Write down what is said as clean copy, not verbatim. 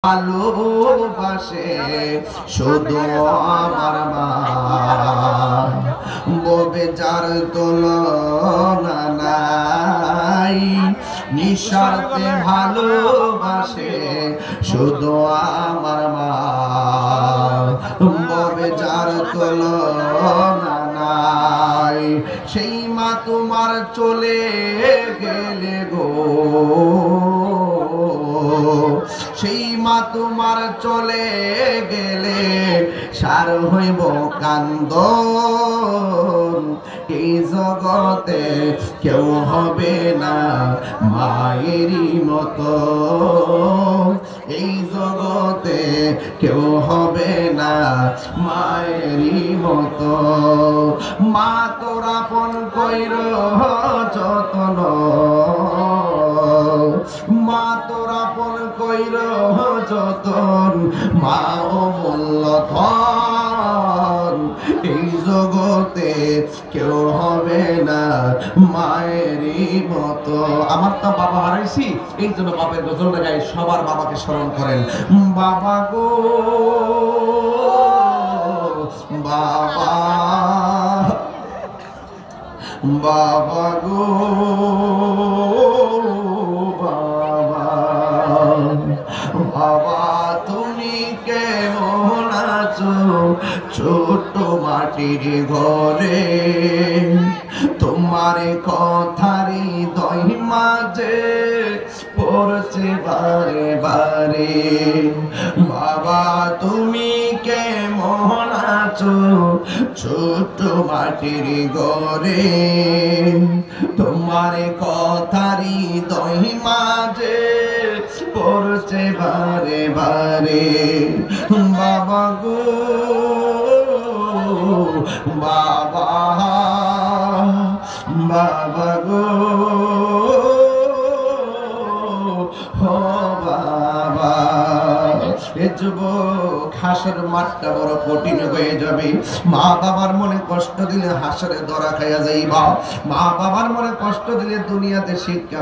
ভালোবাসে শুধু আমার মা, ববে যার তুলনা নাই, নিঃস্বার্থে ভালোবাসে শুধু আমার মা, ববে যার তুলনা নাই। সেই মা তোমার চলে গেলে গো, সেই মা তোমার চলে গেলে সার হইব কান্দন। এই জগতে কেউ হবে না মায়েরই মতো, এই জগতে কেউ হবে না মায়েরই মতো। মা তোর আপন কইর যতন, মা তোর আপন কইর যতন, মা অমূল্য ধন। এই জগতে কেউ হবে না মায়েরই মতো। আমার তো বাবা হারাইছি, এই জন্য বাপের গজলটা গাই, সবার বাবাকে স্মরণ করেন। বাবা গো বাবা, বাবা গো বাবা, তুমি কেমন আছো ছোট মাটির ঘরে? তোমার কথারই হৃদয় মাঝে পড়ছে বারে বারে। বাবা তুমি কেমন আছো ছোট মাটির ঘরে? তোমার কথারই হৃদয় মাঝে পড়ছে বারে বারে। বাবা গো বাবা, বাবা গো ও বাবা। এ যুবক, হাসর মাঠটা বড় কঠিন হয়ে যাবে। মা বাবার মনে কষ্ট দিলে হাসরে ধরা খাইয়া যাইবা। মা বাবার মনে কষ্ট দিলে দুনিয়াতে শিক্ষা